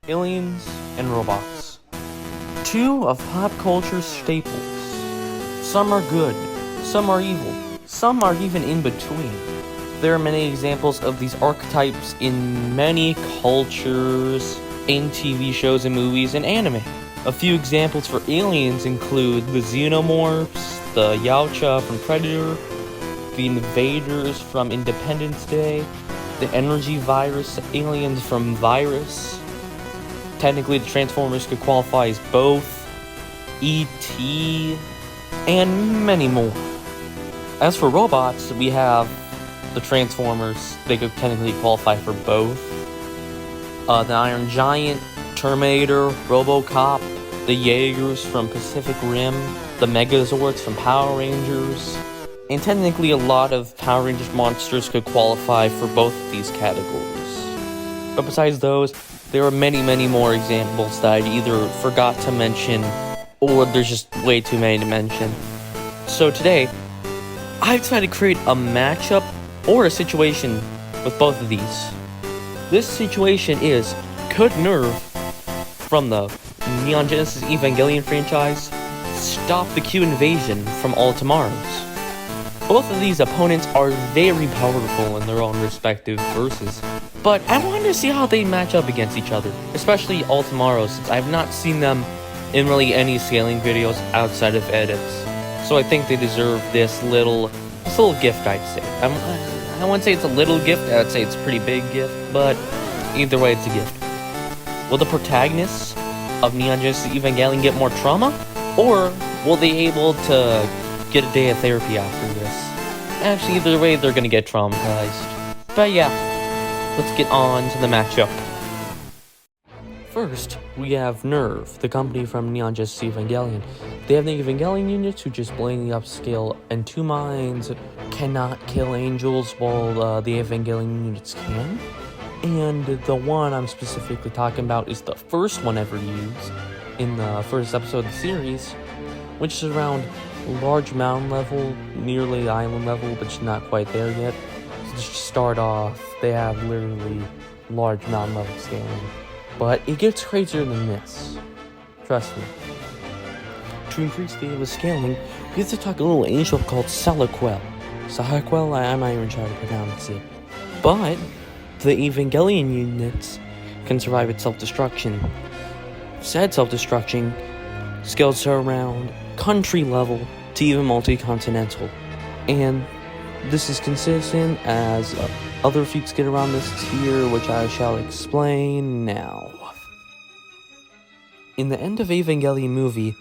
aliens and robots. Two of pop culture's staples. Some are good, some are evil, some are even in between. There are many examples of these archetypes in many cultures, in TV shows and movies and anime. A few examples for aliens include the Xenomorphs, the Yautja from Predator, the Invaders from Independence Day, the Energy Virus aliens from Virus. Technically, the Transformers could qualify as both, E.T., and many more. As for robots, we have the Transformers. They could technically qualify for both. The Iron Giant, Terminator, RoboCop, the Jaegers from Pacific Rim, the Megazords from Power Rangers, and technically a lot of Power Rangers monsters could qualify for both of these categories. But besides those, there are many, many more examples that I either forgot to mention, or there's just way too many to mention. So today, I've tried to create a matchup or a situation with both of these. This situation is, could Nerv from the Neon Genesis Evangelion franchise stop the Q invasion from all tomorrows? Both of these opponents are very powerful in their own respective verses, but I wanted to see how they match up against each other, especially all tomorrows, since I've not seen them in really any scaling videos outside of edits. So I think they deserve this little gift, I'd say. I wouldn't say it's a little gift, I would say it's a pretty big gift, but either way, it's a gift. Will the protagonists of Neon Genesis Evangelion get more trauma? Or will they be able to get a day of therapy after this? Actually, either way, they're gonna get traumatized. But yeah, let's get on to the matchup. First, we have Nerv, the company from Neon Genesis Evangelion. They have the Evangelion units who just blatantly upscale, and two minds cannot kill angels while the Evangelion units can. And the one I'm specifically talking about is the first one ever used in the first episode of the series, which is around large mountain level, nearly island level, but just not quite there yet. So just to start off, they have literally large mountain level scaling. But it gets crazier than this. Trust me. To increase the scaling, we have to talk a little angel called Saliquel. I'm not even trying to pronounce it. But the Evangelion units can survive its self-destruction. Said self-destruction scales to around country level to even multi-continental. And this is consistent as other feats get around this tier, which I shall explain now. In the end of Evangelion movie,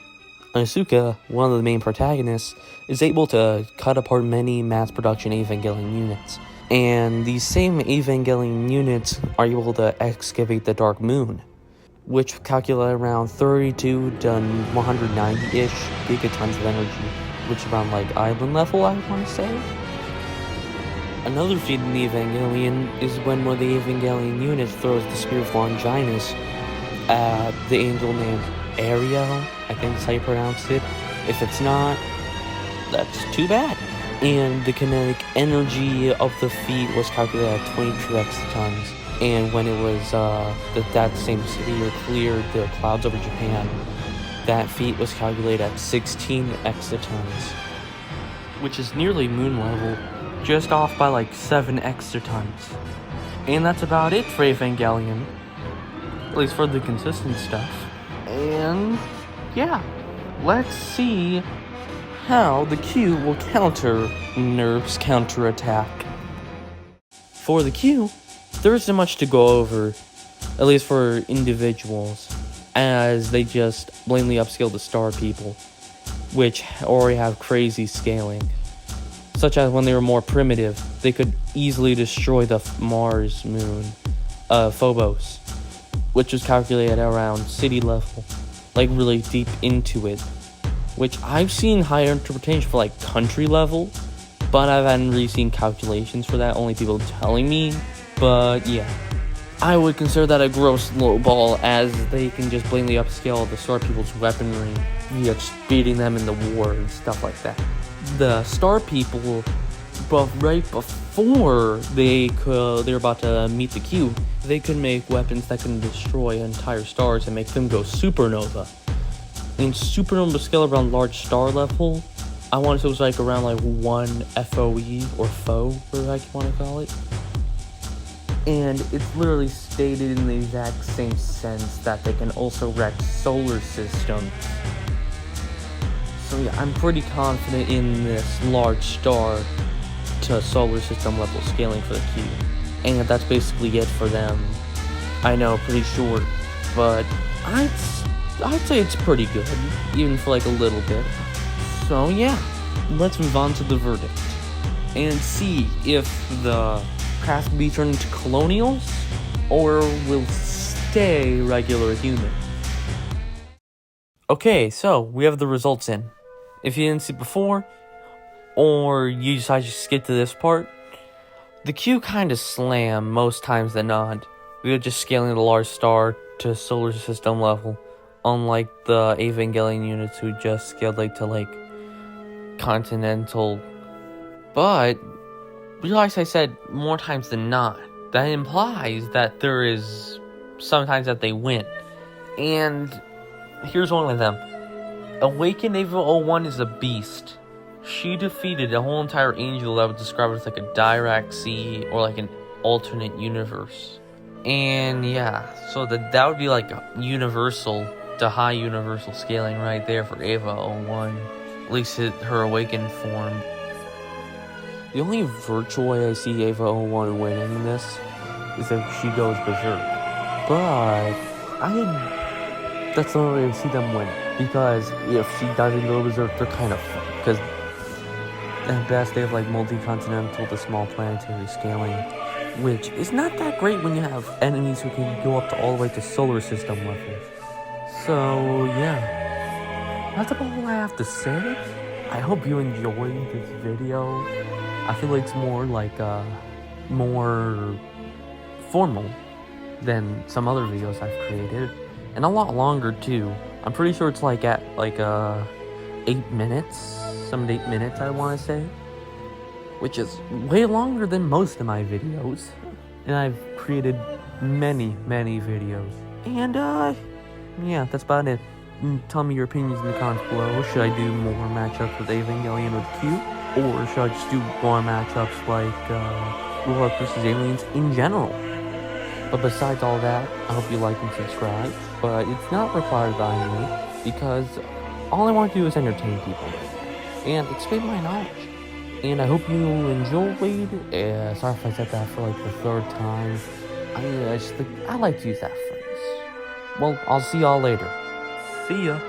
Asuka, one of the main protagonists, is able to cut apart many mass production Evangelion units. And these same Evangelion units are able to excavate the Dark Moon, which calculate around 32 to 190-ish gigatons of energy, which is around like island level, I want to say. Another feat in the Evangelion is when one of the Evangelion units throws the Spear of Longinus at the angel named Ariel, I think that's how you pronounce it. If it's not, that's too bad. And the kinetic energy of the feat was calculated at 22 exatons. And when it was that same city cleared the clouds over Japan, that feat was calculated at 16 exatons, which is nearly moon level, just off by like 7 exatons. And that's about it for Evangelion, at least for the consistent stuff. And yeah, let's see how the Q will counter Nerv's counterattack. For the Q, there isn't much to go over, at least for individuals, as they just blatantly upscale the star people, which already have crazy scaling. Such as when they were more primitive, they could easily destroy the Mars moon, Phobos, which was calculated around city level, like really deep into it, which I've seen higher interpretation for like country level, but I haven't really seen calculations for that, only people telling me. But yeah, I would consider that a gross lowball, as they can just blatantly upscale the star people's weaponry via just beating them in the war and stuff like that. The star people but right before they're about to meet the Q, they could make weapons that can destroy entire stars and make them go supernova. In supernova scale around large star level, I want to say it was like around like 1 FOE or FO, whatever you want to call it. And it's literally stated in the exact same sense that they can also wreck solar systems. So yeah, I'm pretty confident in this large star to solar system level scaling for the Q. And that's basically it for them. I know, pretty short, but I'd say it's pretty good, even for like a little bit. So yeah, let's move on to the verdict and see if the craft will be turned into colonials or will stay regular human. Okay, so we have the results in. If you didn't see before, or you decide to skip to this part, the Q kind of slam most times than not. We are just scaling the large star to solar system level, unlike the Evangelion units who just scaled like to like continental. But realize I said more times than not. That implies that there is sometimes that they win. And here's one of them. Awakened Ava 01 is a beast. She defeated a whole entire angel that would describe it as like a direct C or like an alternate universe. And yeah, so that would be like a universal to high universal scaling right there for Ava 01. At least her awakened form. The only virtual way I see Ava 01 winning this is if she goes berserk. But that's the only way I see them win. Because if she doesn't go berserk, they're kind of fucked. Because at best, they have like multi-continental to small planetary scaling, which is not that great when you have enemies who can go up to all the way to solar system level. So yeah, that's about all I have to say. I hope you enjoyed this video. I feel like it's more like more formal than some other videos I've created, and a lot longer too. I'm pretty sure it's like at like 8 minutes, some 8 minutes I want to say, which is way longer than most of my videos. And I've created many videos. And yeah, that's about it. Tell me your opinions in the comments below. Should I do more matchups with Evangelion with Q? Or should I just do more matchups like Robots vs. Aliens in general? But besides all that, I hope you like and subscribe. But it's not required by me, because all I want to do is entertain people and expand my knowledge. And I hope you enjoyed. Sorry if I said that for like the 3rd time. I like to use that phrase. Well, I'll see y'all later. See ya.